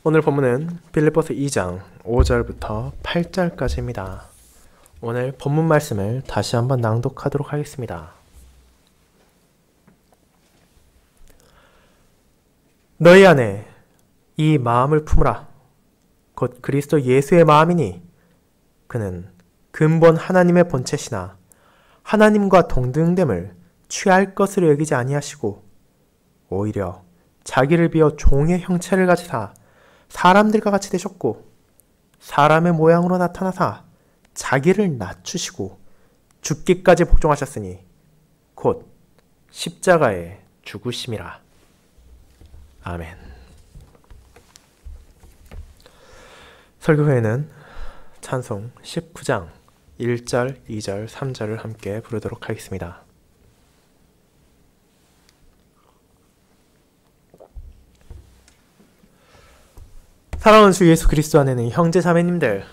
오늘 본문은 빌립보서 2장 5절부터 8절까지입니다. 오늘 본문 말씀을 다시 한번 낭독하도록 하겠습니다. 너희 안에 이 마음을 품으라. 곧 그리스도 예수의 마음이니 그는 근본 하나님의 본체시나 하나님과 동등됨을 취할 것으로 여기지 아니하시고 오히려 자기를 비워 종의 형체를 가지사 사람들과 같이 되셨고 사람의 모양으로 나타나사 자기를 낮추시고 죽기까지 복종하셨으니 곧 십자가에 죽으심이라. 아멘. 설교 후에는 찬송 19장 1절, 2절, 3절을 함께 부르도록 하겠습니다. 사랑하는 주 예수 그리스도 안에는 형제 자매님들,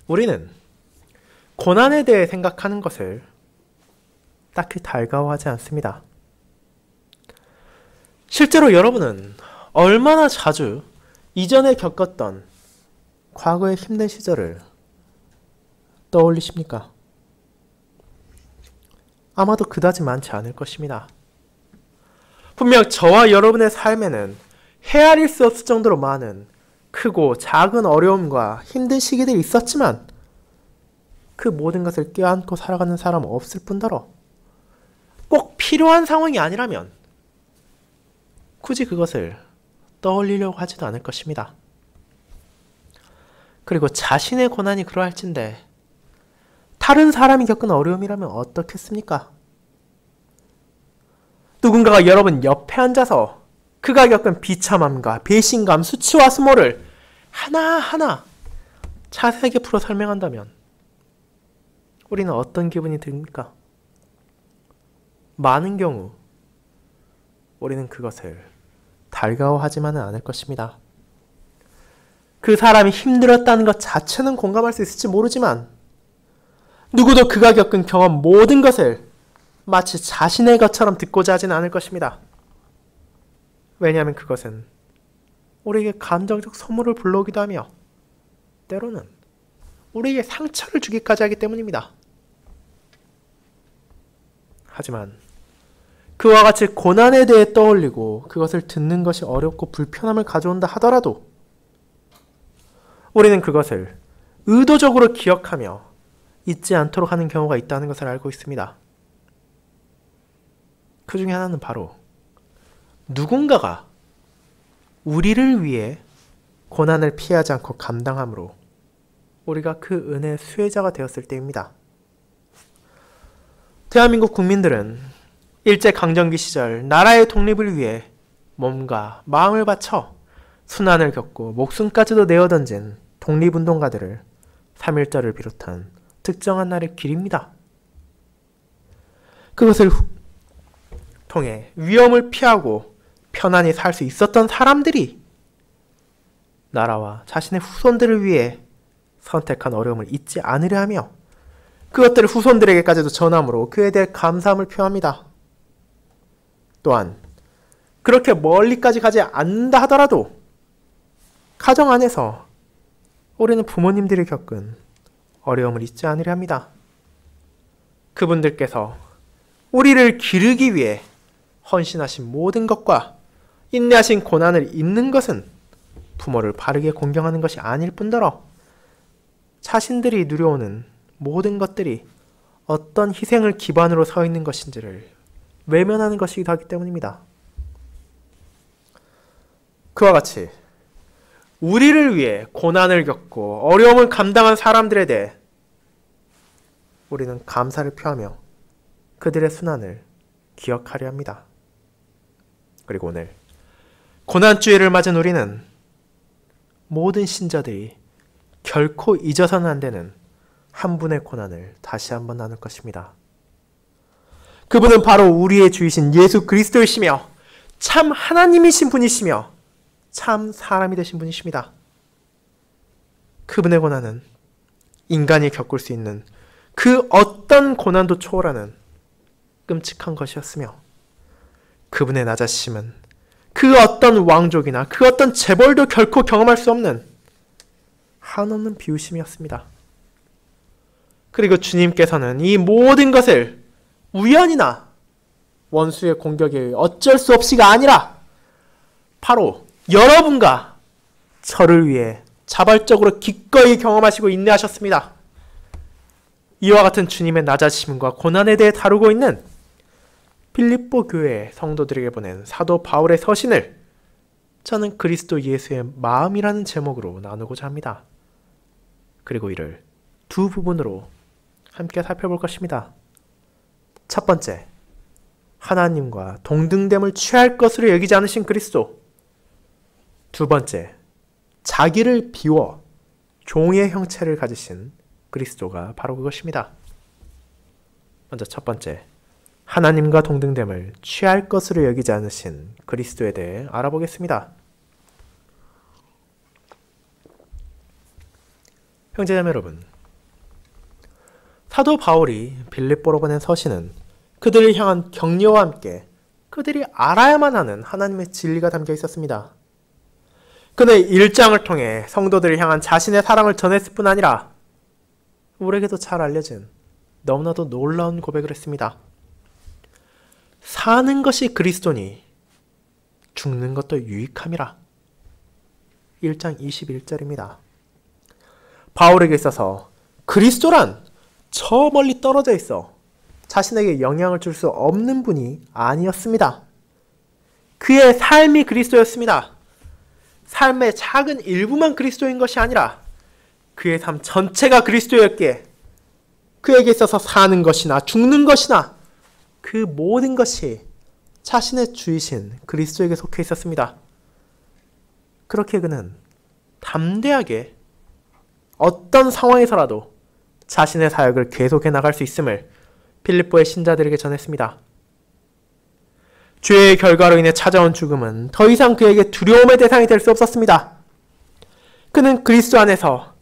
우리는 고난에 대해 생각하는 것을 딱히 달가워하지 않습니다. 실제로 여러분은 얼마나 자주 이전에 겪었던 과거의 힘든 시절을 떠올리십니까? 아마도 그다지 많지 않을 것입니다. 분명 저와 여러분의 삶에는 헤아릴 수 없을 정도로 많은 크고 작은 어려움과 힘든 시기들이 있었지만 그 모든 것을 껴안고 살아가는 사람은 없을 뿐더러 꼭 필요한 상황이 아니라면 굳이 그것을 떠올리려고 하지도 않을 것입니다. 그리고 자신의 고난이 그러할진데 다른 사람이 겪은 어려움이라면 어떻겠습니까? 누군가가 여러분 옆에 앉아서 그가 겪은 비참함과 배신감, 수치와 수모를 하나하나 자세하게 풀어 설명한다면 우리는 어떤 기분이 듭니까? 많은 경우 우리는 그것을 달가워하지만은 않을 것입니다. 그 사람이 힘들었다는 것 자체는 공감할 수 있을지 모르지만 누구도 그가 겪은 경험 모든 것을 마치 자신의 것처럼 듣고자 하지는 않을 것입니다. 왜냐하면 그것은 우리에게 감정적 소모를 불러오기도 하며 때로는 우리에게 상처를 주기까지 하기 때문입니다. 하지만 그와 같이 고난에 대해 떠올리고 그것을 듣는 것이 어렵고 불편함을 가져온다 하더라도 우리는 그것을 의도적으로 기억하며 잊지 않도록 하는 경우가 있다는 것을 알고 있습니다. 그 중에 하나는 바로 누군가가 우리를 위해 고난을 피하지 않고 감당함으로 우리가 그 은혜의 수혜자가 되었을 때입니다. 대한민국 국민들은 일제강점기 시절 나라의 독립을 위해 몸과 마음을 바쳐 순환을 겪고 목숨까지도 내어던진 독립운동가들을 3.1절을 비롯한 특정한 날을 기립니다. 그것을 통해 위험을 피하고 편안히 살 수 있었던 사람들이 나라와 자신의 후손들을 위해 선택한 어려움을 잊지 않으려 하며 그것들을 후손들에게까지도 전함으로 그에 대해 감사함을 표합니다. 또한 그렇게 멀리까지 가지 않는다 하더라도 가정 안에서 우리는 부모님들이 겪은 어려움을 잊지 않으려 합니다. 그분들께서 우리를 기르기 위해 헌신하신 모든 것과 인내하신 고난을 잊는 것은 부모를 바르게 공경하는 것이 아닐 뿐더러 자신들이 누려오는 모든 것들이 어떤 희생을 기반으로 서 있는 것인지를 외면하는 것이기도 하기 때문입니다. 그와 같이 우리를 위해 고난을 겪고 어려움을 감당한 사람들에 대해 우리는 감사를 표하며 그들의 순환을 기억하려 합니다. 그리고 오늘 고난주일을 맞은 우리는 모든 신자들이 결코 잊어서는 안 되는 한 분의 고난을 다시 한번 나눌 것입니다. 그분은 바로 우리의 주이신 예수 그리스도이시며 참 하나님이신 분이시며 참 사람이 되신 분이십니다. 그분의 고난은 인간이 겪을 수 있는 그 어떤 고난도 초월하는 끔찍한 것이었으며 그분의 낮아심은 그 그 어떤 왕족이나 그 어떤 재벌도 결코 경험할 수 없는 한없는 비우심이었습니다. 그리고 주님께서는 이 모든 것을 우연이나 원수의 공격에 의해 어쩔 수 없이가 아니라 바로 여러분과 저를 위해 자발적으로 기꺼이 경험하시고 인내하셨습니다. 이와 같은 주님의 낮아지심과 고난에 대해 다루고 있는 빌립보 교회 성도들에게 보낸 사도 바울의 서신을 저는 그리스도 예수의 마음이라는 제목으로 나누고자 합니다. 그리고 이를 두 부분으로 함께 살펴볼 것입니다. 첫 번째, 하나님과 동등됨을 취할 것으로 여기지 않으신 그리스도. 두 번째, 자기를 비워 종의 형체를 가지신 그리스도가 바로 그것입니다. 먼저 첫 번째, 하나님과 동등됨을 취할 것으로 여기지 않으신 그리스도에 대해 알아보겠습니다. 형제자매 여러분, 사도 바울이 빌립보로 보낸 서신은 그들을 향한 격려와 함께 그들이 알아야만 하는 하나님의 진리가 담겨 있었습니다. 그는 1장을 통해 성도들을 향한 자신의 사랑을 전했을 뿐 아니라 우리에게도 잘 알려진 너무나도 놀라운 고백을 했습니다. 사는 것이 그리스도니 죽는 것도 유익함이라. 1장 21절입니다. 바울에게 있어서 그리스도란 저 멀리 떨어져 있어 자신에게 영향을 줄 수 없는 분이 아니었습니다. 그의 삶이 그리스도였습니다. 삶의 작은 일부만 그리스도인 것이 아니라 그의 삶 전체가 그리스도였기에 그에게 있어서 사는 것이나 죽는 것이나 그 모든 것이 자신의 주이신 그리스도에게 속해 있었습니다. 그렇게 그는 담대하게 어떤 상황에서라도 자신의 사역을 계속해 나갈 수 있음을 빌립보의 신자들에게 전했습니다. 죄의 결과로 인해 찾아온 죽음은 더 이상 그에게 두려움의 대상이 될 수 없었습니다. 그는 그리스도 안에서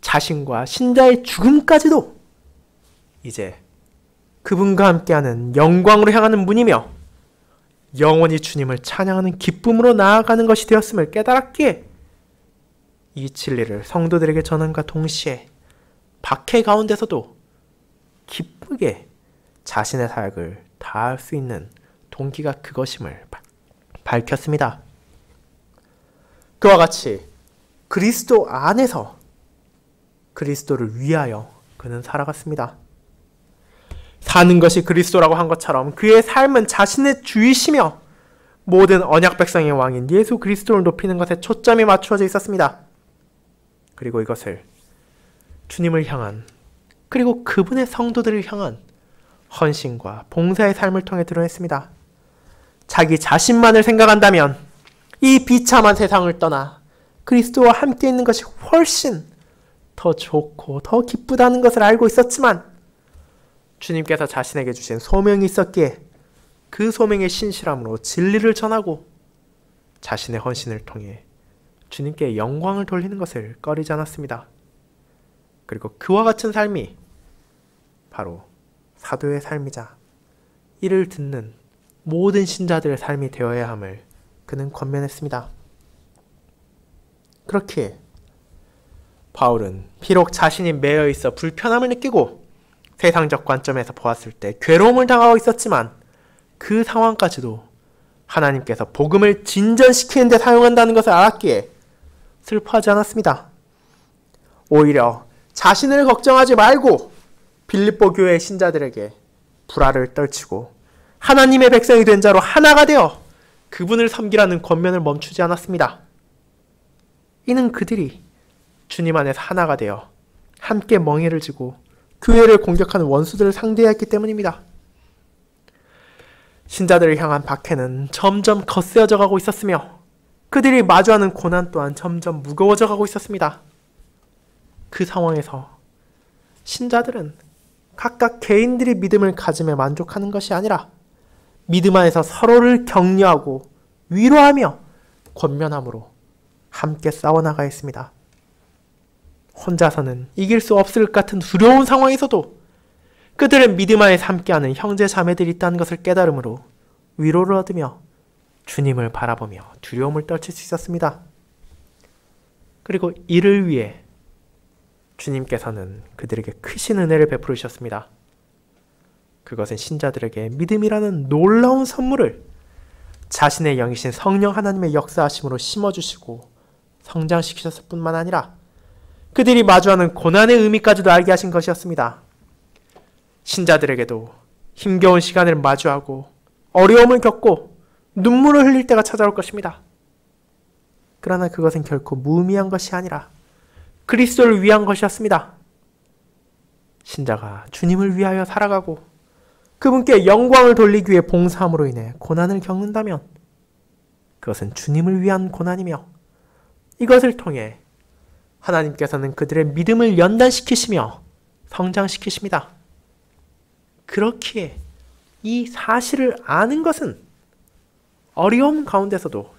자신과 신자의 죽음까지도 이제 그분과 함께하는 영광으로 향하는 문이며 영원히 주님을 찬양하는 기쁨으로 나아가는 것이 되었음을 깨달았기에 이 진리를 성도들에게 전함과 동시에 박해 가운데서도 기쁘게 자신의 사역을 다할 수 있는 동기가 그것임을 밝혔습니다. 그와 같이 그리스도 안에서 그리스도를 위하여 그는 살아갔습니다. 사는 것이 그리스도라고 한 것처럼 그의 삶은 자신의 주이시며 모든 언약 백성의 왕인 예수 그리스도를 높이는 것에 초점이 맞추어져 있었습니다. 그리고 이것을 주님을 향한 그리고 그분의 성도들을 향한 헌신과 봉사의 삶을 통해 드러냈습니다. 자기 자신만을 생각한다면 이 비참한 세상을 떠나 그리스도와 함께 있는 것이 훨씬 더 좋고 더 기쁘다는 것을 알고 있었지만 주님께서 자신에게 주신 소명이 있었기에 그 소명의 신실함으로 진리를 전하고 자신의 헌신을 통해 주님께 영광을 돌리는 것을 꺼리지 않았습니다. 그리고 그와 같은 삶이 바로 사도의 삶이자 이를 듣는 모든 신자들의 삶이 되어야 함을 그는 권면했습니다. 그렇기에 바울은 비록 자신이 매여 있어 불편함을 느끼고 세상적 관점에서 보았을 때 괴로움을 당하고 있었지만 그 상황까지도 하나님께서 복음을 진전시키는 데 사용한다는 것을 알았기에 슬퍼하지 않았습니다. 오히려 자신을 걱정하지 말고 빌립보 교회의 신자들에게 불화를 떨치고 하나님의 백성이 된 자로 하나가 되어 그분을 섬기라는 권면을 멈추지 않았습니다. 이는 그들이 주님 안에서 하나가 되어 함께 멍에를 지고 교회를 공격하는 원수들을 상대했기 때문입니다. 신자들을 향한 박해는 점점 거세어져 가고 있었으며 그들이 마주하는 고난 또한 점점 무거워져 가고 있었습니다. 그 상황에서 신자들은 각각 개인들이 믿음을 가짐에 만족하는 것이 아니라 믿음 안에서 서로를 격려하고 위로하며 권면함으로 함께 싸워나가야 했습니다. 혼자서는 이길 수 없을 것 같은 두려운 상황에서도 그들은 믿음 안에서 함께하는 형제 자매들이 있다는 것을 깨달음으로 위로를 얻으며 주님을 바라보며 두려움을 떨칠 수 있었습니다. 그리고 이를 위해 주님께서는 그들에게 크신 은혜를 베풀으셨습니다. 그것은 신자들에게 믿음이라는 놀라운 선물을 자신의 영이신 성령 하나님의 역사하심으로 심어주시고 성장시키셨을 뿐만 아니라 그들이 마주하는 고난의 의미까지도 알게 하신 것이었습니다. 신자들에게도 힘겨운 시간을 마주하고 어려움을 겪고 눈물을 흘릴 때가 찾아올 것입니다. 그러나 그것은 결코 무의미한 것이 아니라 그리스도를 위한 것이었습니다. 신자가 주님을 위하여 살아가고 그분께 영광을 돌리기 위해 봉사함으로 인해 고난을 겪는다면 그것은 주님을 위한 고난이며 이것을 통해 하나님께서는 그들의 믿음을 연단시키시며 성장시키십니다. 그렇기에 이 사실을 아는 것은 어려움 가운데서도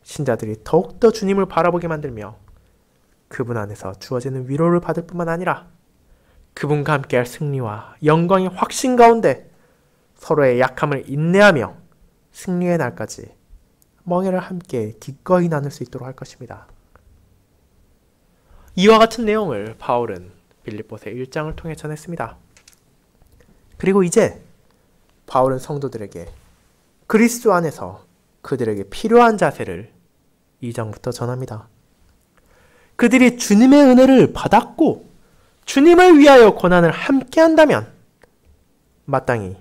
신자들이 더욱더 주님을 바라보게 만들며 그분 안에서 주어지는 위로를 받을 뿐만 아니라 그분과 함께할 승리와 영광의 확신 가운데 서로의 약함을 인내하며 승리의 날까지 멍에를 함께 기꺼이 나눌 수 있도록 할 것입니다. 이와 같은 내용을 바울은 빌립보서 1장을 통해 전했습니다. 그리고 이제 바울은 성도들에게 그리스도 안에서 그들에게 필요한 자세를 2장부터 전합니다. 그들이 주님의 은혜를 받았고 주님을 위하여 고난을 함께 한다면 마땅히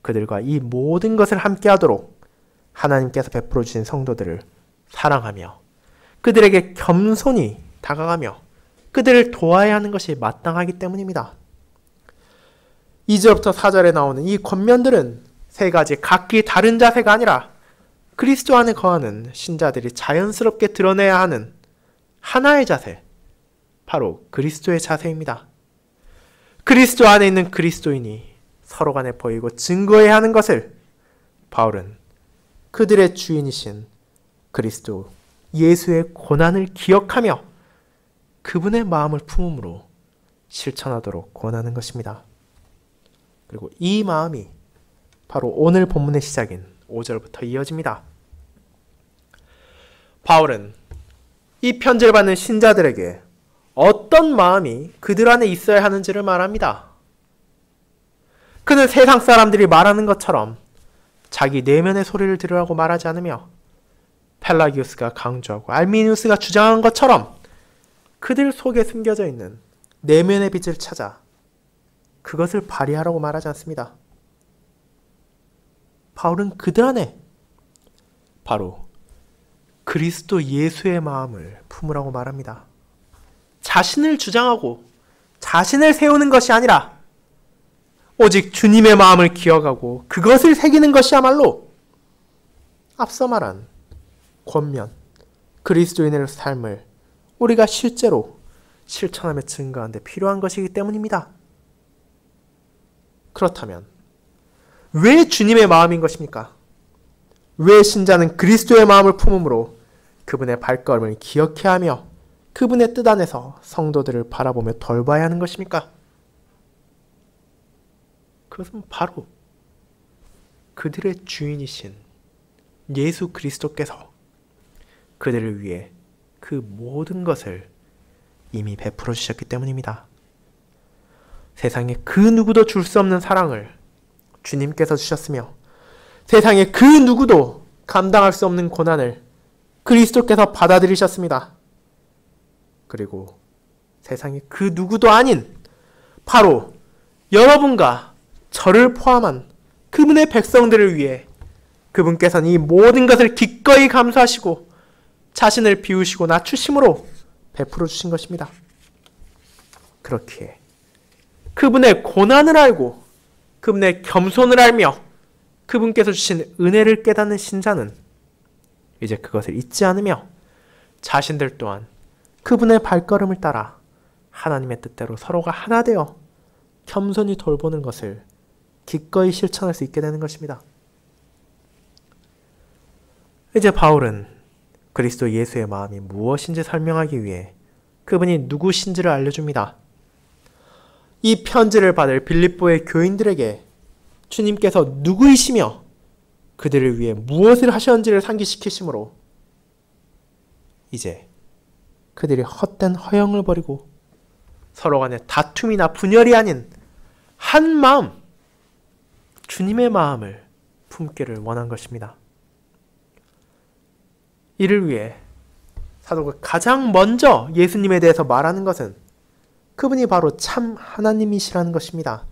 그들과 이 모든 것을 함께 하도록 하나님께서 베풀어 주신 성도들을 사랑하며 그들에게 겸손히 다가가며 그들을 도와야 하는 것이 마땅하기 때문입니다. 2절부터 4절에 나오는 이 권면들은 세 가지 각기 다른 자세가 아니라 그리스도 안에 거하는 신자들이 자연스럽게 드러내야 하는 하나의 자세, 바로 그리스도의 자세입니다. 그리스도 안에 있는 그리스도인이 서로 간에 보이고 증거해야 하는 것을 바울은 그들의 주인이신 그리스도 예수의 고난을 기억하며 그분의 마음을 품음으로 실천하도록 권하는 것입니다. 그리고 이 마음이 바로 오늘 본문의 시작인 5절부터 이어집니다. 바울은 이 편지를 받는 신자들에게 어떤 마음이 그들 안에 있어야 하는지를 말합니다. 그는 세상 사람들이 말하는 것처럼 자기 내면의 소리를 들으라고 말하지 않으며 펠라기우스가 강조하고 알미니우스가 주장한 것처럼 그들 속에 숨겨져 있는 내면의 빛을 찾아 그것을 발휘하라고 말하지 않습니다. 바울은 그들 안에 바로 그리스도 예수의 마음을 품으라고 말합니다. 자신을 주장하고 자신을 세우는 것이 아니라 오직 주님의 마음을 기억하고 그것을 새기는 것이야말로 앞서 말한 권면, 그리스도인의 삶을 우리가 실제로 실천하며 증거하는 데 필요한 것이기 때문입니다. 그렇다면 왜 주님의 마음인 것입니까? 왜 신자는 그리스도의 마음을 품음으로 그분의 발걸음을 기억해야 하며 그분의 뜻 안에서 성도들을 바라보며 돌봐야 하는 것입니까? 그것은 바로 그들의 주인이신 예수 그리스도께서 그들을 위해 그 모든 것을 이미 베풀어 주셨기 때문입니다. 세상에 그 누구도 줄 수 없는 사랑을 주님께서 주셨으며 세상에 그 누구도 감당할 수 없는 고난을 그리스도께서 받아들이셨습니다. 그리고 세상에 그 누구도 아닌 바로 여러분과 저를 포함한 그분의 백성들을 위해 그분께서는 이 모든 것을 기꺼이 감수하시고 자신을 비우시고 낮추심으로 베풀어 주신 것입니다. 그렇기에 그분의 고난을 알고 그분의 겸손을 알며 그분께서 주신 은혜를 깨닫는 신자는 이제 그것을 잊지 않으며 자신들 또한 그분의 발걸음을 따라 하나님의 뜻대로 서로가 하나 되어 겸손히 돌보는 것을 기꺼이 실천할 수 있게 되는 것입니다. 이제 바울은 그리스도 예수의 마음이 무엇인지 설명하기 위해 그분이 누구신지를 알려줍니다. 이 편지를 받을 빌립보의 교인들에게 주님께서 누구이시며 그들을 위해 무엇을 하셨는지를 상기시키심으로 이제 그들이 헛된 허영을 버리고 서로 간에 다툼이나 분열이 아닌 한 마음, 주님의 마음을 품기를 원한 것입니다. 이를 위해 사도가 가장 먼저 예수님에 대해서 말하는 것은 그분이 바로 참 하나님이시라는 것입니다.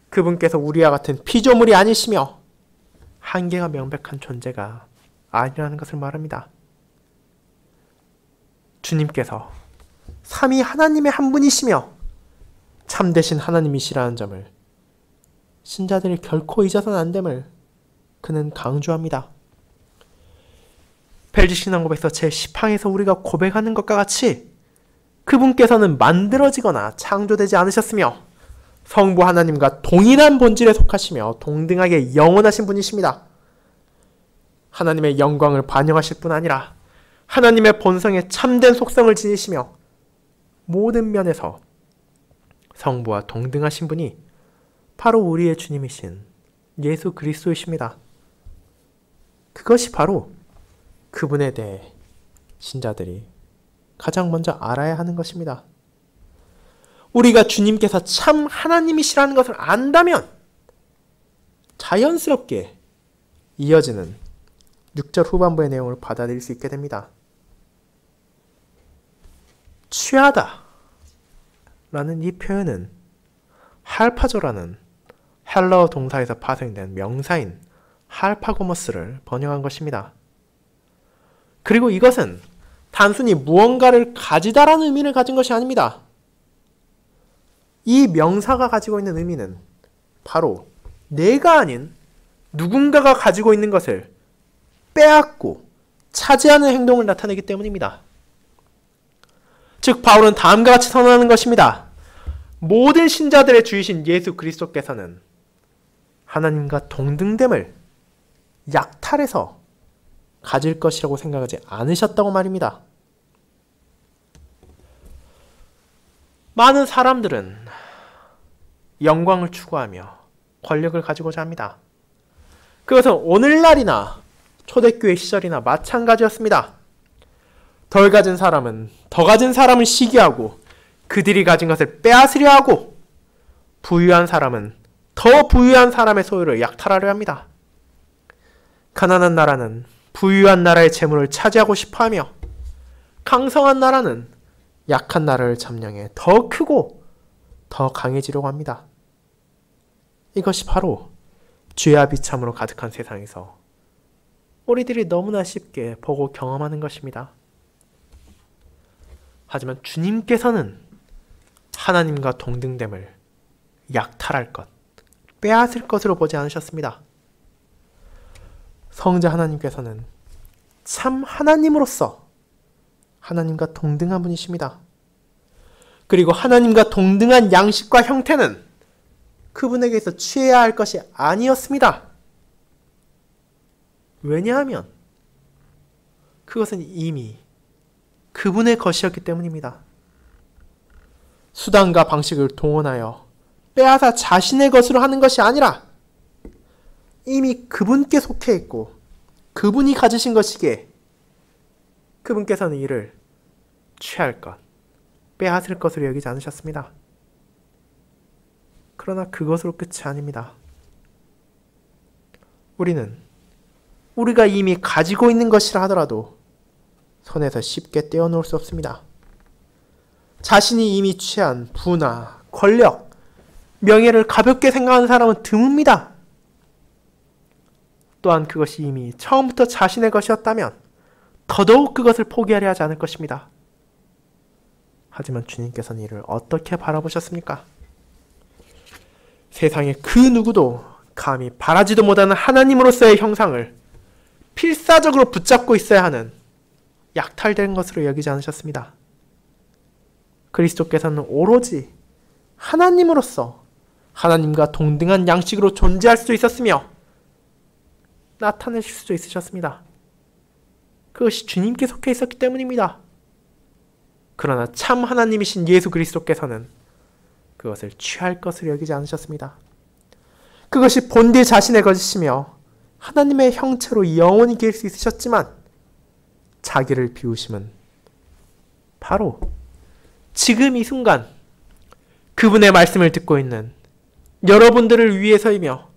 그분께서 우리와 같은 피조물이 아니시며 한계가 명백한 존재가 아니라는 것을 말합니다. 주님께서 삼위 하나님의 한 분이시며 참되신 하나님이시라는 점을 신자들이 결코 잊어서는 안 됨을 그는 강조합니다. 벨지신앙고백서 제10항에서 우리가 고백하는 것과 같이 그분께서는 만들어지거나 창조되지 않으셨으며 성부 하나님과 동일한 본질에 속하시며 동등하게 영원하신 분이십니다. 하나님의 영광을 반영하실 뿐 아니라 하나님의 본성에 참된 속성을 지니시며 모든 면에서 성부와 동등하신 분이 바로 우리의 주님이신 예수 그리스도이십니다. 그것이 바로 그분에 대해 신자들이 가장 먼저 알아야 하는 것입니다. 우리가 주님께서 참 하나님이시라는 것을 안다면 자연스럽게 이어지는 6절 후반부의 내용을 받아들일 수 있게 됩니다. 취하다 라는 이 표현은 할파조라는 헬라어 동사에서 파생된 명사인 할파고머스를 번역한 것입니다. 그리고 이것은 단순히 무언가를 가지다라는 의미를 가진 것이 아닙니다. 이 명사가 가지고 있는 의미는 바로 내가 아닌 누군가가 가지고 있는 것을 빼앗고 차지하는 행동을 나타내기 때문입니다. 즉 바울은 다음과 같이 선언하는 것입니다. 모든 신자들의 주이신 예수 그리스도께서는 하나님과 동등됨을 약탈해서 가질 것이라고 생각하지 않으셨다고 말입니다. 많은 사람들은 영광을 추구하며 권력을 가지고자 합니다. 그것은 오늘날이나 초대교회 시절이나 마찬가지였습니다. 덜 가진 사람은 더 가진 사람을 시기하고 그들이 가진 것을 빼앗으려 하고 부유한 사람은 더 부유한 사람의 소유를 약탈하려 합니다. 가난한 나라는 부유한 나라의 재물을 차지하고 싶어하며 강성한 나라는 약한 나라를 점령해 더 크고 더 강해지려고 합니다. 이것이 바로 죄와 비참으로 가득한 세상에서 우리들이 너무나 쉽게 보고 경험하는 것입니다. 하지만 주님께서는 하나님과 동등됨을 약탈할 것, 빼앗을 것으로 보지 않으셨습니다. 성자 하나님께서는 참 하나님으로서 하나님과 동등한 분이십니다. 그리고 하나님과 동등한 양식과 형태는 그분에게서 취해야 할 것이 아니었습니다. 왜냐하면 그것은 이미 그분의 것이었기 때문입니다. 수단과 방식을 동원하여 빼앗아 자신의 것으로 하는 것이 아니라 이미 그분께 속해 있고 그분이 가지신 것이기에 그분께서는 이를 취할 것, 빼앗을 것으로 여기지 않으셨습니다. 그러나 그것으로 끝이 아닙니다. 우리는 우리가 이미 가지고 있는 것이라 하더라도 손에서 쉽게 떼어놓을 수 없습니다. 자신이 이미 취한 부나 권력, 명예를 가볍게 생각하는 사람은 드뭅니다. 또한 그것이 이미 처음부터 자신의 것이었다면 더더욱 그것을 포기하려 하지 않을 것입니다. 하지만 주님께서는 이를 어떻게 바라보셨습니까? 세상의 그 누구도 감히 바라지도 못하는 하나님으로서의 형상을 필사적으로 붙잡고 있어야 하는 약탈된 것으로 여기지 않으셨습니다. 그리스도께서는 오로지 하나님으로서 하나님과 동등한 양식으로 존재할 수 있었으며 나타내실 수도 있으셨습니다. 그것이 주님께 속해 있었기 때문입니다. 그러나 참 하나님이신 예수 그리스도께서는 그것을 취할 것으로 여기지 않으셨습니다. 그것이 본디 자신의 것이시며 하나님의 형체로 영원히 계실 수 있으셨지만 자기를 비우심은 바로 지금 이 순간 그분의 말씀을 듣고 있는 여러분들을 위해서이며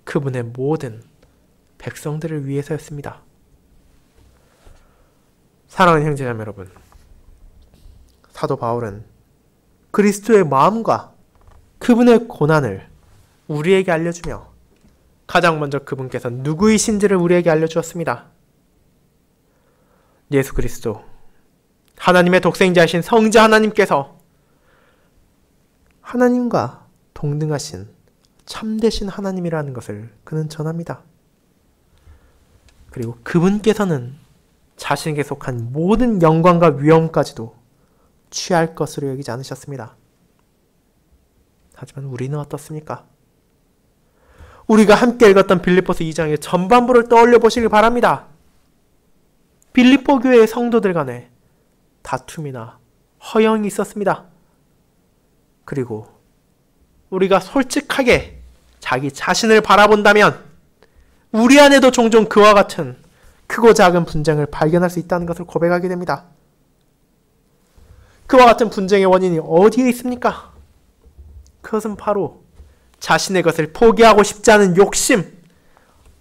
그분의 모든 백성들을 위해서였습니다. 사랑하는 형제자매 여러분, 사도 바울은 그리스도의 마음과 그분의 고난을 우리에게 알려주며 가장 먼저 그분께서 누구이신지를 우리에게 알려주었습니다. 예수 그리스도, 하나님의 독생자이신 성자 하나님께서 하나님과 동등하신 참되신 하나님이라는 것을 그는 전합니다. 그리고 그분께서는 자신에게 속한 모든 영광과 위엄까지도 취할 것으로 여기지 않으셨습니다. 하지만 우리는 어떻습니까? 우리가 함께 읽었던 빌립보서 2장의 전반부를 떠올려 보시길 바랍니다. 빌립보 교회의 성도들 간에 다툼이나 허영이 있었습니다. 그리고 우리가 솔직하게 자기 자신을 바라본다면 우리 안에도 종종 그와 같은 크고 작은 분쟁을 발견할 수 있다는 것을 고백하게 됩니다. 그와 같은 분쟁의 원인이 어디에 있습니까? 그것은 바로 자신의 것을 포기하고 싶지 않은 욕심,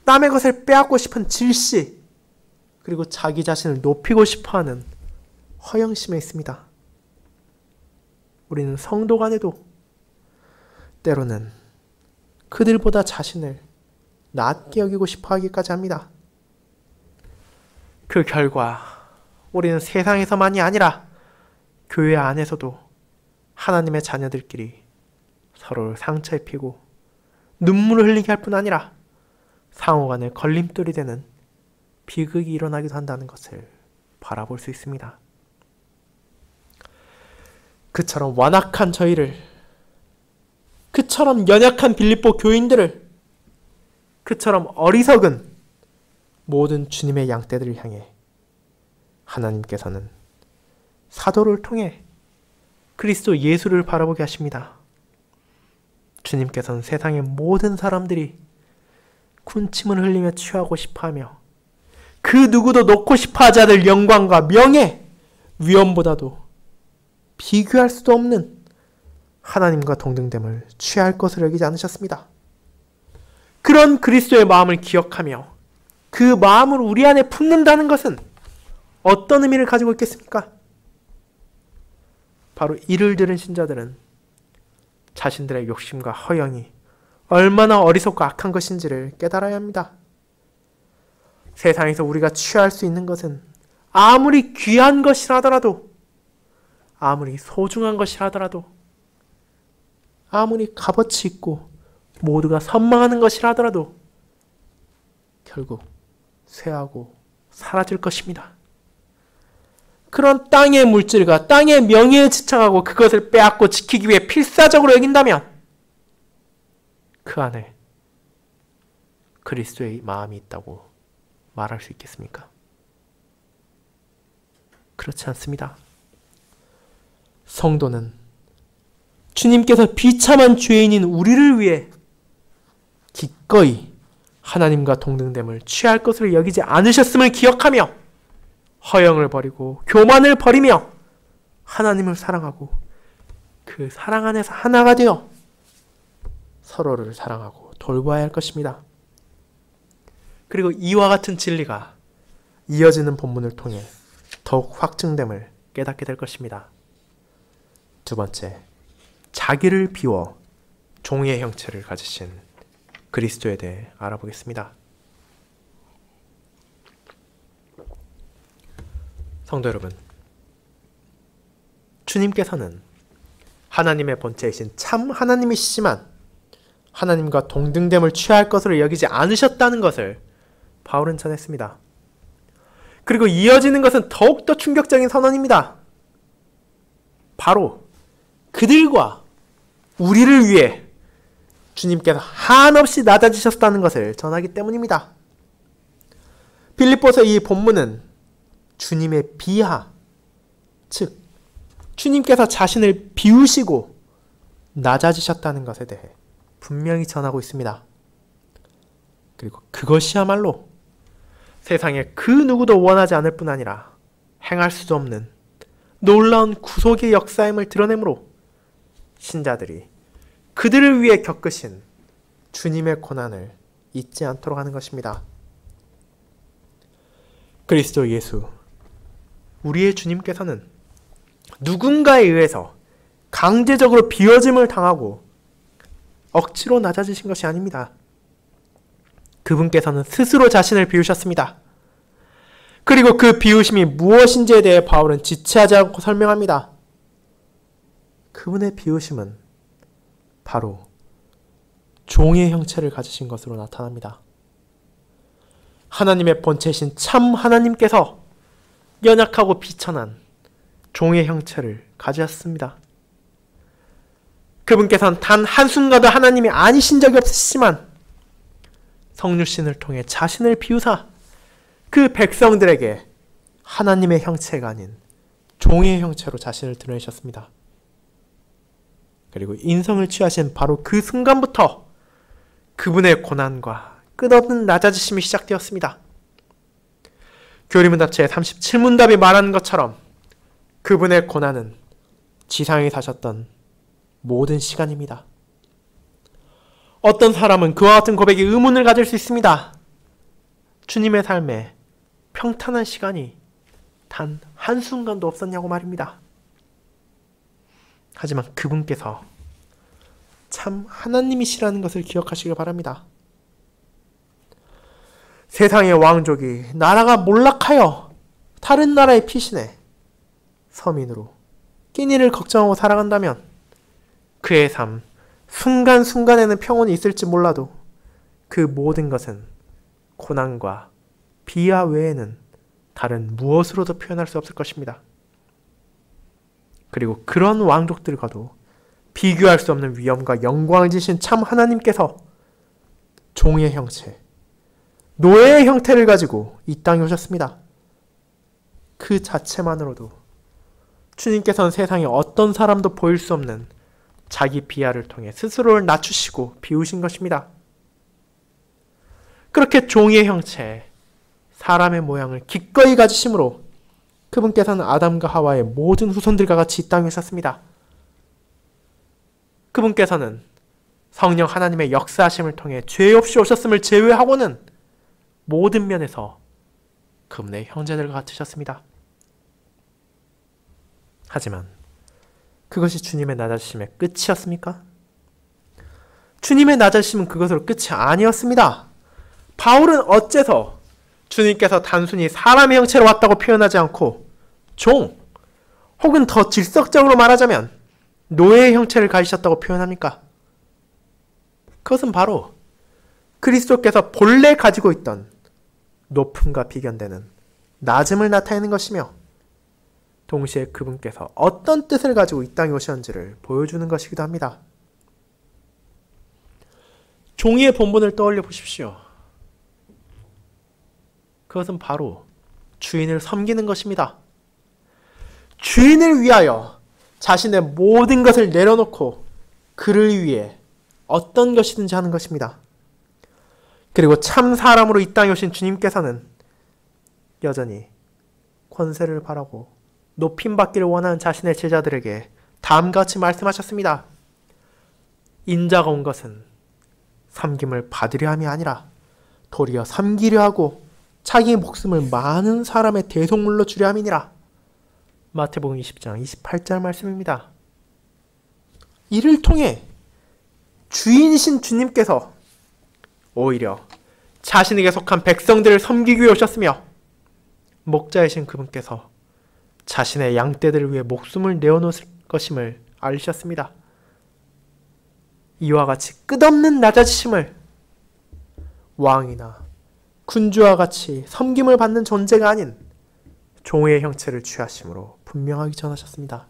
남의 것을 빼앗고 싶은 질시, 그리고 자기 자신을 높이고 싶어하는 허영심에 있습니다. 우리는 성도 간에도 때로는 그들보다 자신을 낮게 여기고 싶어 하기까지 합니다. 그 결과 우리는 세상에서만이 아니라 교회 안에서도 하나님의 자녀들끼리 서로를 상처 입히고 눈물을 흘리게 할 뿐 아니라 상호간에 걸림돌이 되는 비극이 일어나기도 한다는 것을 바라볼 수 있습니다. 그처럼 완악한 저희를, 그처럼 연약한 빌립보 교인들을, 그처럼 어리석은 모든 주님의 양떼들을 향해 하나님께서는 사도를 통해 그리스도 예수를 바라보게 하십니다. 주님께서는 세상의 모든 사람들이 군침을 흘리며 취하고 싶어하며 그 누구도 놓고 싶어하지 않을 영광과 명예, 위엄보다도 비교할 수도 없는 하나님과 동등됨을 취할 것으로 여기지 않으셨습니다. 그런 그리스도의 마음을 기억하며 그 마음을 우리 안에 품는다는 것은 어떤 의미를 가지고 있겠습니까? 바로 이를 들은 신자들은 자신들의 욕심과 허영이 얼마나 어리석고 악한 것인지를 깨달아야 합니다. 세상에서 우리가 취할 수 있는 것은 아무리 귀한 것이라더라도, 아무리 소중한 것이라더라도, 아무리 값어치 있고 모두가 선망하는 것이라더라도 결국 쇠하고 사라질 것입니다. 그런 땅의 물질과 땅의 명예에 지쳐가고 그것을 빼앗고 지키기 위해 필사적으로 여긴다면 그 안에 그리스도의 마음이 있다고 말할 수 있겠습니까? 그렇지 않습니다. 성도는 주님께서 비참한 죄인인 우리를 위해 기꺼이 하나님과 동등됨을 취할 것을 여기지 않으셨음을 기억하며 허영을 버리고 교만을 버리며 하나님을 사랑하고 그 사랑 안에서 하나가 되어 서로를 사랑하고 돌봐야 할 것입니다. 그리고 이와 같은 진리가 이어지는 본문을 통해 더욱 확증됨을 깨닫게 될 것입니다. 두 번째, 자기를 비워 종의 형체를 가지신 그리스도에 대해 알아보겠습니다. 성도 여러분, 주님께서는 하나님의 본체이신 참 하나님이시지만 하나님과 동등됨을 취할 것으로 여기지 않으셨다는 것을 바울은 전했습니다. 그리고 이어지는 것은 더욱더 충격적인 선언입니다. 바로 그들과 우리를 위해 주님께서 한없이 낮아지셨다는 것을 전하기 때문입니다. 빌립보서 이 본문은 주님의 비하, 즉 주님께서 자신을 비우시고 낮아지셨다는 것에 대해 분명히 전하고 있습니다. 그리고 그것이야말로 세상에 그 누구도 원하지 않을 뿐 아니라 행할 수도 없는 놀라운 구속의 역사임을 드러내므로 신자들이 그들을 위해 겪으신 주님의 고난을 잊지 않도록 하는 것입니다. 그리스도 예수, 우리의 주님께서는 누군가에 의해서 강제적으로 비워짐을 당하고 억지로 낮아지신 것이 아닙니다. 그분께서는 스스로 자신을 비우셨습니다. 그리고 그 비우심이 무엇인지에 대해 바울은 지체하지 않고 설명합니다. 그분의 비우심은 바로 종의 형체를 가지신 것으로 나타납니다. 하나님의 본체이신 참 하나님께서 연약하고 비천한 종의 형체를 가지셨습니다. 그분께서는 단 한순간도 하나님이 아니신 적이 없으시지만 성육신을 통해 자신을 비우사 그 백성들에게 하나님의 형체가 아닌 종의 형체로 자신을 드러내셨습니다. 그리고 인성을 취하신 바로 그 순간부터 그분의 고난과 끝없는 낮아지심이 시작되었습니다. 교리문답체 37문답이 말하는 것처럼 그분의 고난은 지상에 사셨던 모든 시간입니다. 어떤 사람은 그와 같은 고백에 의문을 가질 수 있습니다. 주님의 삶에 평탄한 시간이 단 한순간도 없었냐고 말입니다. 하지만 그분께서 참 하나님이시라는 것을 기억하시길 바랍니다. 세상의 왕족이 나라가 몰락하여 다른 나라에 피신해 서민으로 끼니를 걱정하고 살아간다면 그의 삶 순간순간에는 평온이 있을지 몰라도 그 모든 것은 고난과 비하 외에는 다른 무엇으로도 표현할 수 없을 것입니다. 그리고 그런 왕족들과도 비교할 수 없는 위엄과 영광을 지신 참 하나님께서 종의 형체, 노예의 형태를 가지고 이 땅에 오셨습니다. 그 자체만으로도 주님께서는 세상에 어떤 사람도 보일 수 없는 자기 비하를 통해 스스로를 낮추시고 비우신 것입니다. 그렇게 종의 형체, 사람의 모양을 기꺼이 가지심으로 그분께서는 아담과 하와의 모든 후손들과 같이 이 땅에 오셨습니다. 그분께서는 성령 하나님의 역사하심을 통해 죄 없이 오셨음을 제외하고는 모든 면에서 그분의 형제들과 같으셨습니다. 하지만 그것이 주님의 낮아지심의 끝이었습니까? 주님의 낮아지심은 그것으로 끝이 아니었습니다. 바울은 어째서 주님께서 단순히 사람의 형체로 왔다고 표현하지 않고 종, 혹은 더 질석적으로 말하자면 노예의 형체를 가지셨다고 표현합니까? 그것은 바로 그리스도께서 본래 가지고 있던 높음과 비견되는 낮음을 나타내는 것이며 동시에 그분께서 어떤 뜻을 가지고 이 땅에 오셨는지를 보여주는 것이기도 합니다. 종이의 본분을 떠올려 보십시오. 그것은 바로 주인을 섬기는 것입니다. 주인을 위하여 자신의 모든 것을 내려놓고 그를 위해 어떤 것이든지 하는 것입니다. 그리고 참 사람으로 이 땅에 오신 주님께서는 여전히 권세를 바라고 높임받기를 원하는 자신의 제자들에게 다음과 같이 말씀하셨습니다. 인자가 온 것은 섬김을 받으려 함이 아니라 도리어 섬기려 하고 자기의 목숨을 많은 사람의 대속물로 주려 함이니라. 마태복음 20장 28절 말씀입니다. 이를 통해 주인이신 주님께서 오히려 자신에게 속한 백성들을 섬기기 위해 오셨으며 목자이신 그분께서 자신의 양떼들을 위해 목숨을 내어놓을 것임을 알리셨습니다. 이와 같이 끝없는 낮아지심을 왕이나 군주와 같이 섬김을 받는 존재가 아닌 종의 형체를 취하심으로 분명하게 전하셨습니다.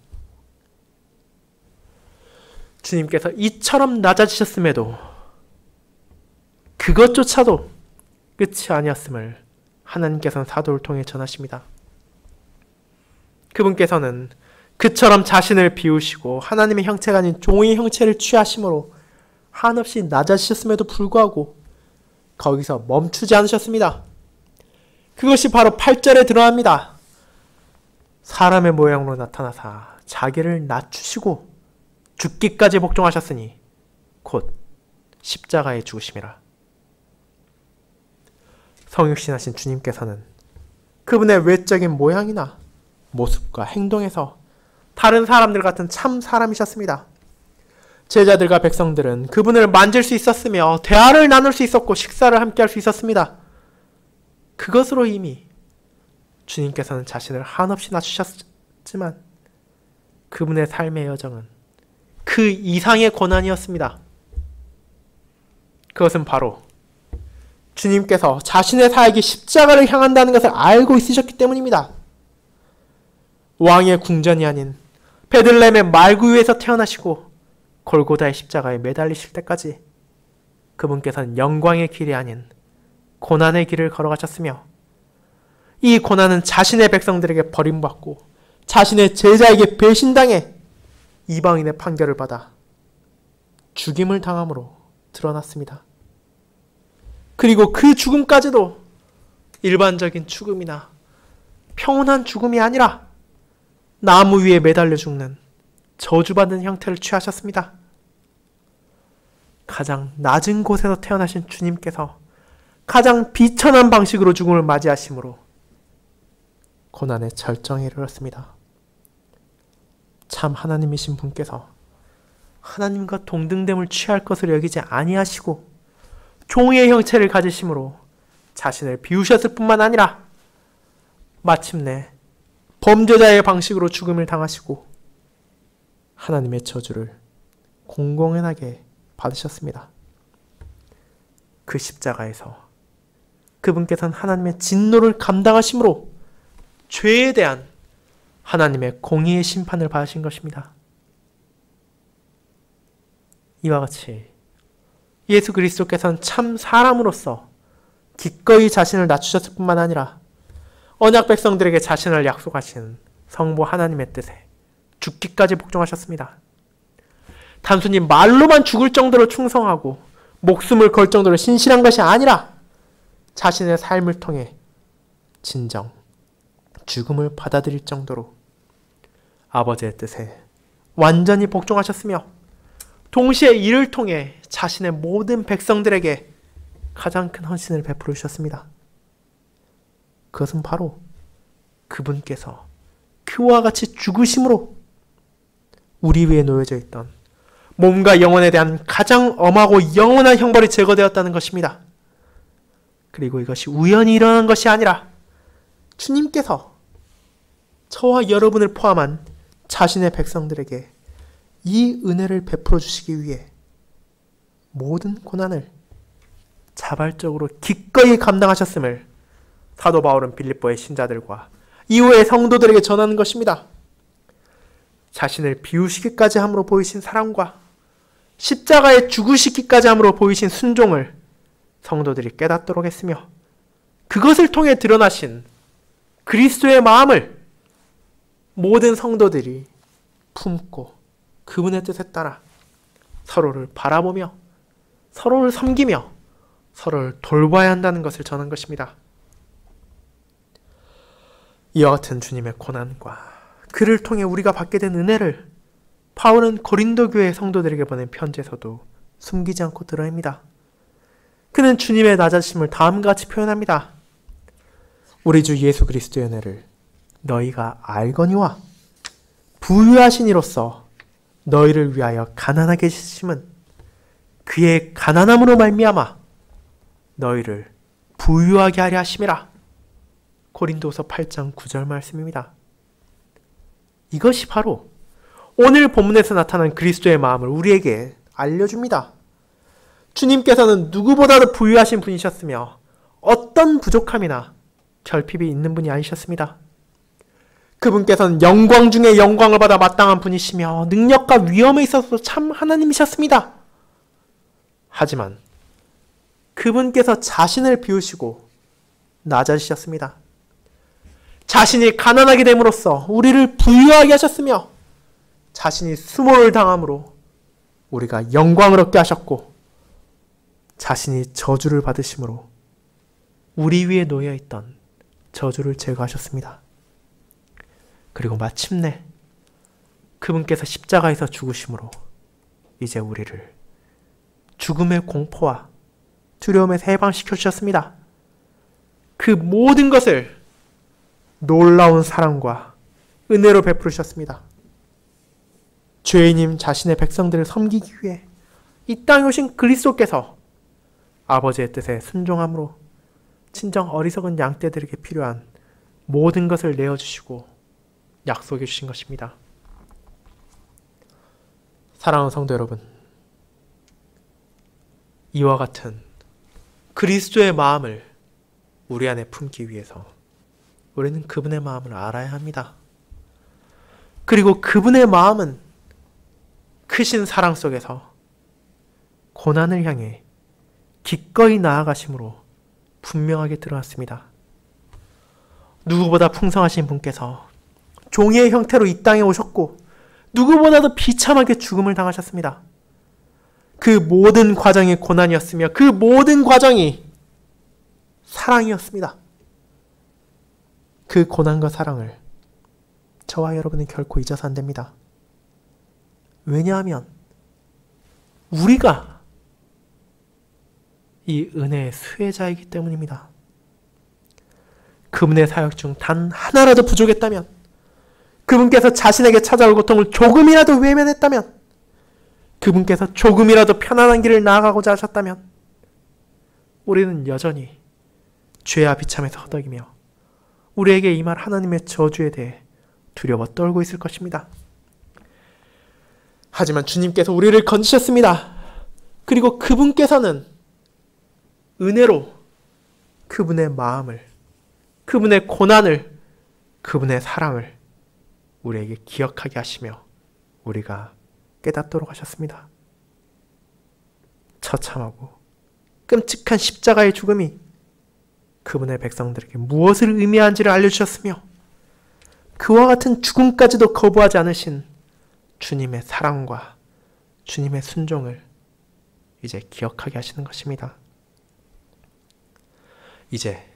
주님께서 이처럼 낮아지셨음에도 그것조차도 끝이 아니었음을 하나님께서는 사도를 통해 전하십니다. 그분께서는 그처럼 자신을 비우시고 하나님의 형체가 아닌 종의 형체를 취하심으로 한없이 낮아지셨음에도 불구하고 거기서 멈추지 않으셨습니다. 그것이 바로 8절에 드러납니다. 사람의 모양으로 나타나사 자기를 낮추시고 죽기까지 복종하셨으니 곧 십자가에 죽으심이라. 성육신하신 주님께서는 그분의 외적인 모양이나 모습과 행동에서 다른 사람들 같은 참 사람이셨습니다. 제자들과 백성들은 그분을 만질 수 있었으며 대화를 나눌 수 있었고 식사를 함께 할 수 있었습니다. 그것으로 이미 주님께서는 자신을 한없이 낮추셨지만 그분의 삶의 여정은 그 이상의 고난이었습니다. 그것은 바로 주님께서 자신의 사역이 십자가를 향한다는 것을 알고 있으셨기 때문입니다. 왕의 궁전이 아닌 베들레헴의 말구유에서 태어나시고 골고다의 십자가에 매달리실 때까지 그분께서는 영광의 길이 아닌 고난의 길을 걸어가셨으며 이 고난은 자신의 백성들에게 버림받고 자신의 제자에게 배신당해 이방인의 판결을 받아 죽임을 당함으로 드러났습니다. 그리고 그 죽음까지도 일반적인 죽음이나 평온한 죽음이 아니라 나무 위에 매달려 죽는 저주받는 형태를 취하셨습니다. 가장 낮은 곳에서 태어나신 주님께서 가장 비천한 방식으로 죽음을 맞이하심으로 고난의 절정에 이르렀습니다. 참 하나님이신 분께서 하나님과 동등됨을 취할 것을 여기지 아니하시고 종의 형체를 가지심으로 자신을 비우셨을 뿐만 아니라 마침내 범죄자의 방식으로 죽음을 당하시고 하나님의 저주를 공공연하게 받으셨습니다. 그 십자가에서 그분께서는 하나님의 진노를 감당하심으로 죄에 대한 하나님의 공의의 심판을 받으신 것입니다. 이와 같이 예수 그리스도께서는 참 사람으로서 기꺼이 자신을 낮추셨을 뿐만 아니라 언약 백성들에게 자신을 약속하신 성부 하나님의 뜻에 죽기까지 복종하셨습니다. 단순히 말로만 죽을 정도로 충성하고 목숨을 걸 정도로 신실한 것이 아니라 자신의 삶을 통해 진정 죽음을 받아들일 정도로 아버지의 뜻에 완전히 복종하셨으며 동시에 이를 통해 자신의 모든 백성들에게 가장 큰 헌신을 베풀어 주셨습니다. 그것은 바로 그분께서 그와 같이 죽으심으로 우리 위에 놓여져 있던 몸과 영혼에 대한 가장 엄하고 영원한 형벌이 제거되었다는 것입니다. 그리고 이것이 우연히 일어난 것이 아니라 주님께서 저와 여러분을 포함한 자신의 백성들에게 이 은혜를 베풀어 주시기 위해 모든 고난을 자발적으로 기꺼이 감당하셨음을 사도 바울은 빌립보의 신자들과 이후의 성도들에게 전하는 것입니다. 자신을 비우시기까지 함으로 보이신 사랑과 십자가에 죽으시기까지 함으로 보이신 순종을 성도들이 깨닫도록 했으며 그것을 통해 드러나신 그리스도의 마음을 모든 성도들이 품고 그분의 뜻에 따라 서로를 바라보며 서로를 섬기며 서로를 돌봐야 한다는 것을 전한 것입니다. 이와 같은 주님의 고난과 그를 통해 우리가 받게 된 은혜를 바울은 고린도 교회 성도들에게 보낸 편지에서도 숨기지 않고 드러냅니다. 그는 주님의 낮아심을 다음과 같이 표현합니다. 우리 주 예수 그리스도의 은혜를 너희가 알거니와 부유하신 이로써 너희를 위하여 가난하게 하심은 그의 가난함으로 말미암아 너희를 부유하게 하려 하심이라. 고린도서 8장 9절 말씀입니다. 이것이 바로 오늘 본문에서 나타난 그리스도의 마음을 우리에게 알려줍니다. 주님께서는 누구보다도 부유하신 분이셨으며 어떤 부족함이나 결핍이 있는 분이 아니셨습니다. 그분께서는 영광 중에 영광을 받아 마땅한 분이시며 능력과 위엄에 있어서 참 하나님이셨습니다. 하지만 그분께서 자신을 비우시고 낮아지셨습니다. 자신이 가난하게 됨으로써 우리를 부유하게 하셨으며 자신이 수모를 당함으로 우리가 영광을 얻게 하셨고 자신이 저주를 받으심으로 우리 위에 놓여있던 저주를 제거하셨습니다. 그리고 마침내 그분께서 십자가에서 죽으심으로 이제 우리를 죽음의 공포와 두려움에서 해방시켜 주셨습니다. 그 모든 것을 놀라운 사랑과 은혜로 베푸셨습니다. 죄인님 자신의 백성들을 섬기기 위해 이 땅에 오신 그리스도께서 아버지의 뜻에 순종함으로 친정 어리석은 양떼들에게 필요한 모든 것을 내어주시고 약속해 주신 것입니다. 사랑하는 성도 여러분, 이와 같은 그리스도의 마음을 우리 안에 품기 위해서 우리는 그분의 마음을 알아야 합니다. 그리고 그분의 마음은 크신 사랑 속에서 고난을 향해 기꺼이 나아가심으로 분명하게 드러났습니다. 누구보다 풍성하신 분께서 종의 형태로 이 땅에 오셨고 누구보다도 비참하게 죽음을 당하셨습니다. 그 모든 과정이 고난이었으며 그 모든 과정이 사랑이었습니다. 그 고난과 사랑을 저와 여러분은 결코 잊어서 안 됩니다. 왜냐하면 우리가 이 은혜의 수혜자이기 때문입니다. 그분의 사역 중 단 하나라도 부족했다면, 그분께서 자신에게 찾아올 고통을 조금이라도 외면했다면, 그분께서 조금이라도 편안한 길을 나아가고자 하셨다면 우리는 여전히 죄와 비참에서 허덕이며 우리에게 임할 하나님의 저주에 대해 두려워 떨고 있을 것입니다. 하지만 주님께서 우리를 건지셨습니다. 그리고 그분께서는 은혜로 그분의 마음을, 그분의 고난을, 그분의 사랑을 우리에게 기억하게 하시며 우리가 깨닫도록 하셨습니다. 처참하고 끔찍한 십자가의 죽음이 그분의 백성들에게 무엇을 의미하는지를 알려주셨으며 그와 같은 죽음까지도 거부하지 않으신 주님의 사랑과 주님의 순종을 이제 기억하게 하시는 것입니다. 이제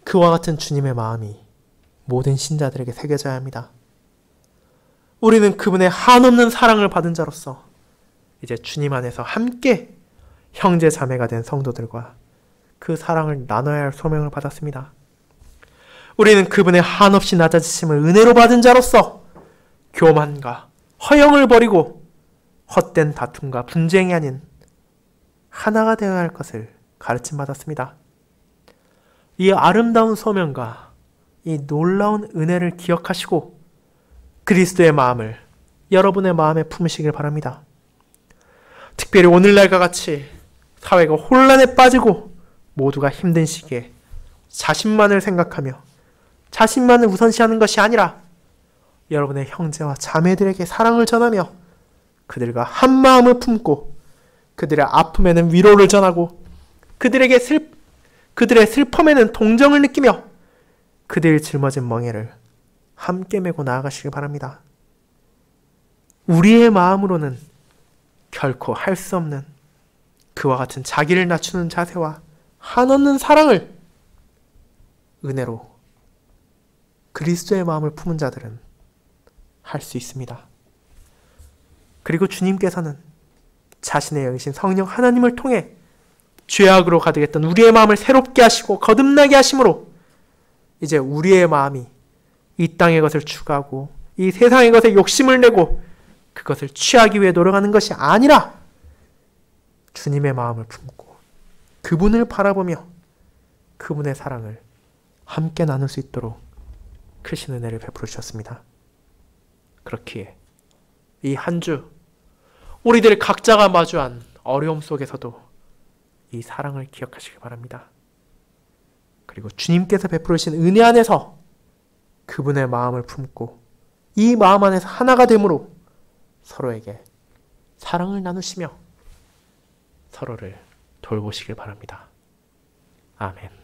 그와 같은 주님의 마음이 모든 신자들에게 새겨져야 합니다. 우리는 그분의 한없는 사랑을 받은 자로서 이제 주님 안에서 함께 형제 자매가 된 성도들과 그 사랑을 나눠야 할 소명을 받았습니다. 우리는 그분의 한없이 낮아지심을 은혜로 받은 자로서 교만과 허영을 버리고 헛된 다툼과 분쟁이 아닌 하나가 되어야 할 것을 가르침받았습니다. 이 아름다운 소명과 이 놀라운 은혜를 기억하시고 그리스도의 마음을 여러분의 마음에 품으시길 바랍니다. 특별히 오늘날과 같이 사회가 혼란에 빠지고 모두가 힘든 시기에 자신만을 생각하며 자신만을 우선시하는 것이 아니라 여러분의 형제와 자매들에게 사랑을 전하며 그들과 한 마음을 품고 그들의 아픔에는 위로를 전하고 그들의 슬픔에는 동정을 느끼며 그들의 짊어진 멍에를 함께 메고 나아가시길 바랍니다. 우리의 마음으로는 결코 할 수 없는 그와 같은 자기를 낮추는 자세와 한없는 사랑을 은혜로 그리스도의 마음을 품은 자들은 할 수 있습니다. 그리고 주님께서는 자신의 영이신 성령 하나님을 통해 죄악으로 가득했던 우리의 마음을 새롭게 하시고 거듭나게 하심으로 이제 우리의 마음이 이 땅의 것을 추구하고 이 세상의 것에 욕심을 내고 그것을 취하기 위해 노력하는 것이 아니라 주님의 마음을 품고 그분을 바라보며 그분의 사랑을 함께 나눌 수 있도록 크신 은혜를 베풀어 주셨습니다. 그렇기에 이 한 주 우리들 각자가 마주한 어려움 속에서도 이 사랑을 기억하시기 바랍니다. 그리고 주님께서 베풀으신 은혜 안에서 그분의 마음을 품고 이 마음 안에서 하나가 됨으로 서로에게 사랑을 나누시며 서로를 돌보시길 바랍니다. 아멘.